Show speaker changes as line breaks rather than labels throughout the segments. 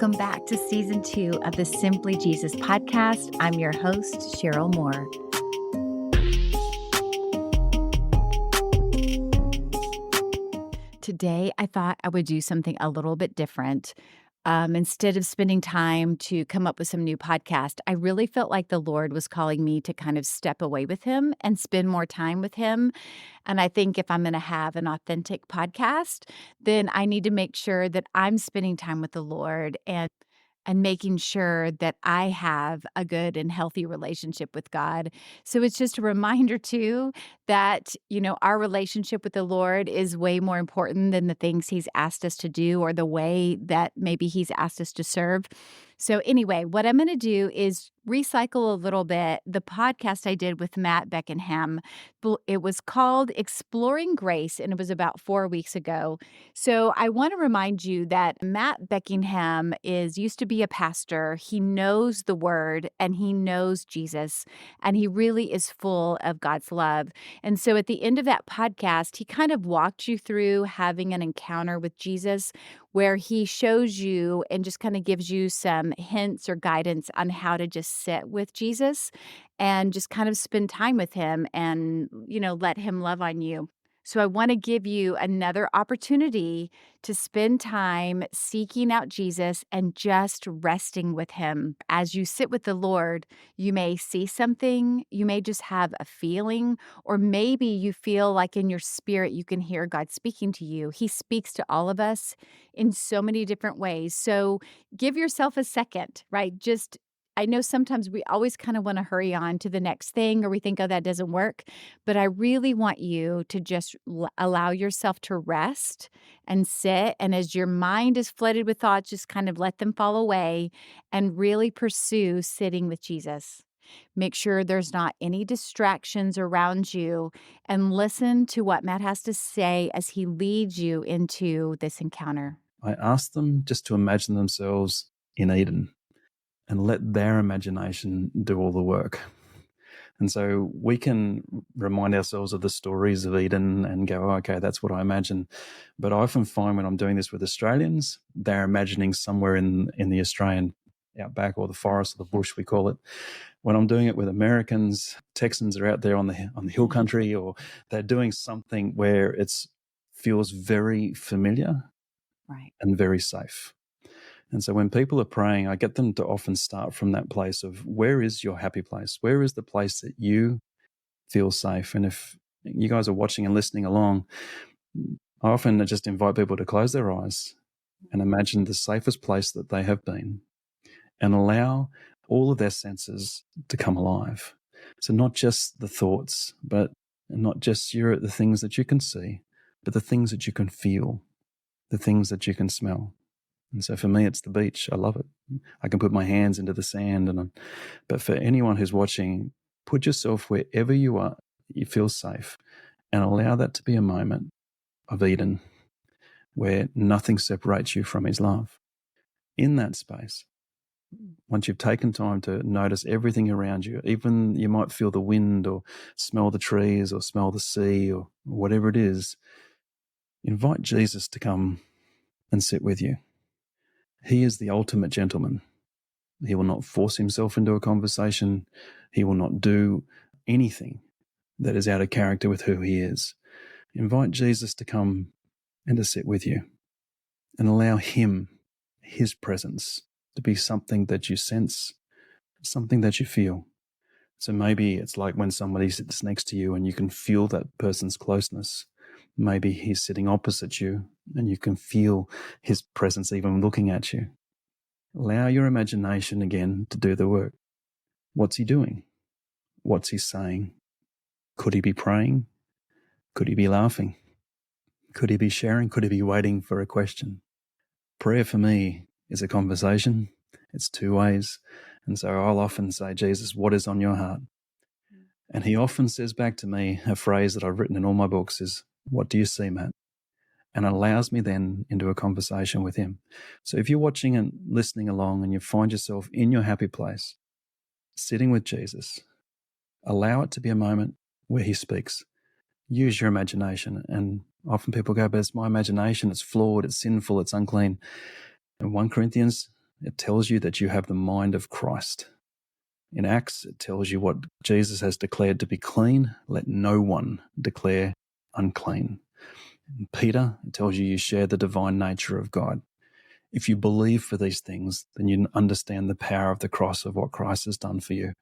Welcome back to Season 2 of the Simply Jesus podcast. I'm your host, Cheryl Moore. Today, I thought I would do something a little bit different. Instead of spending time to come up with some new podcast, I really felt like the Lord was calling me to kind of step away with Him and spend more time with Him. And I think if I'm going to have an authentic podcast, then I need to make sure that I'm spending time with the Lord and making sure that I have a good and healthy relationship with God. So it's just a reminder too that, our relationship with the Lord is way more important than the things He's asked us to do or the way that maybe He's asked us to serve. So anyway, what I'm going to do is recycle a little bit the podcast I did with Matt Beckenham. It was called Exploring Grace, and it was about 4 weeks ago. So I want to remind you that Matt Beckenham used to be a pastor. He knows the Word and he knows Jesus, and he really is full of God's love. And so at the end of that podcast, he kind of walked you through having an encounter with Jesus where he shows you and just kind of gives you some hints or guidance on how to just sit with Jesus and just kind of spend time with him and, let him love on you. So I want to give you another opportunity to spend time seeking out Jesus and just resting with him. As you sit with the Lord, you may see something, you may just have a feeling, or maybe you feel like in your spirit you can hear God speaking to you. He speaks to all of us in so many different ways. So give yourself a second, right? I know sometimes we always kind of want to hurry on to the next thing, or we think, oh, that doesn't work. But I really want you to just allow yourself to rest and sit. And as your mind is flooded with thoughts, just kind of let them fall away and really pursue sitting with Jesus. Make sure there's not any distractions around you and listen to what Matt has to say as he leads you into this encounter.
I asked them just to imagine themselves in Eden and let their imagination do all the work. And so we can remind ourselves of the stories of Eden and go, oh, okay, that's what I imagine. But I often find when I'm doing this with Australians, they're imagining somewhere in the Australian outback or the forest or the bush, we call it. When I'm doing it with Americans, Texans are out there on the hill country, or they're doing something where it feels very familiar,
right,
and very safe. And so when people are praying, I get them to often start from that place of, where is your happy place? Where is the place that you feel safe? And if you guys are watching and listening along, I often just invite people to close their eyes and imagine the safest place that they have been and allow all of their senses to come alive. So not just the thoughts, but not just the things that you can see, but the things that you can feel, the things that you can smell. And so for me, it's the beach. I love it. I can put my hands into the sand. But for anyone who's watching, put yourself wherever you are, you feel safe, and allow that to be a moment of Eden where nothing separates you from his love. In that space, once you've taken time to notice everything around you, even you might feel the wind or smell the trees or smell the sea or whatever it is, invite Jesus to come and sit with you. He is the ultimate gentleman. He will not force himself into a conversation. He will not do anything that is out of character with who he is. Invite Jesus to come and to sit with you and allow him, his presence, to be something that you sense, something that you feel. So maybe it's like when somebody sits next to you and you can feel that person's closeness. Maybe he's sitting opposite you and you can feel his presence even looking at you. Allow your imagination again to do the work. What's he doing? What's he saying? Could he be praying? Could he be laughing? Could he be sharing? Could he be waiting for a question? Prayer for me is a conversation. It's two ways. And so I'll often say, Jesus, what is on your heart? And he often says back to me a phrase that I've written in all my books is, what do you see, Matt? And it allows me then into a conversation with him. So if you're watching and listening along and you find yourself in your happy place, sitting with Jesus, allow it to be a moment where he speaks. Use your imagination. And often people go, but it's my imagination, it's flawed, it's sinful, it's unclean. And 1 Corinthians it tells you that you have the mind of Christ. In Acts, it tells you what Jesus has declared to be clean. Let no one declare unclean. In Peter, it tells you you share the divine nature of God. If you believe for these things, then you understand the power of the cross of what Christ has done for you.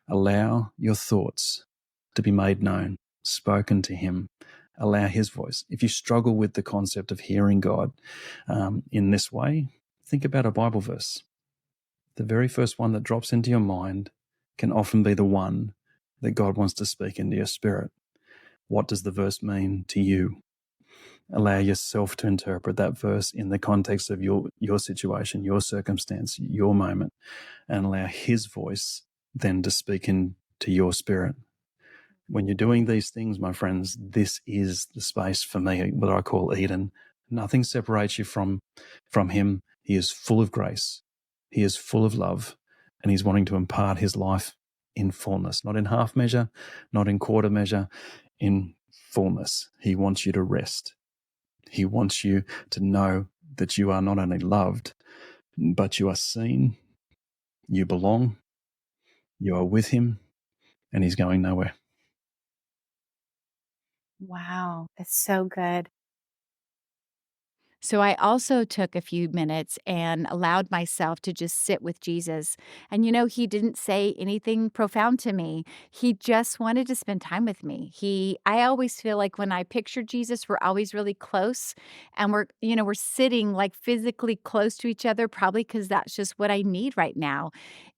Allow your thoughts to be made known, spoken to Him. Allow His voice. If you struggle with the concept of hearing God in this way, think about a Bible verse. The very first one that drops into your mind can often be the one that God wants to speak into your spirit. What does the verse mean to you? Allow yourself to interpret that verse in the context of your situation, your circumstance, your moment, and allow His voice then to speak into your spirit. When you're doing these things, my friends, this is the space for me, what I call Eden. Nothing separates you from Him. He is full of grace. He is full of love, and He's wanting to impart His life in fullness, not in half measure, not in quarter measure, in fullness. He wants you to rest. He wants you to know that you are not only loved, but you are seen, you belong, you are with Him, and He's going nowhere.
Wow, that's so good.
So I also took a few minutes and allowed myself to just sit with Jesus. And he didn't say anything profound to me. He just wanted to spend time with me. I always feel like when I picture Jesus, we're always really close and we're sitting like physically close to each other, probably because that's just what I need right now.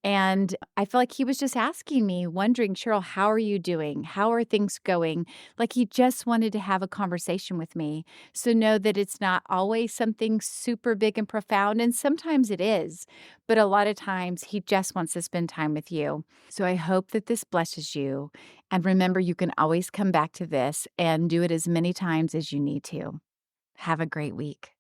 And I feel like he was just asking me, wondering, Cheryl, how are you doing? How are things going? Like he just wanted to have a conversation with me. So know that it's not always something super big and profound, and sometimes it is, but a lot of times he just wants to spend time with you. So I hope that this blesses you. And remember, you can always come back to this and do it as many times as you need to. Have a great week.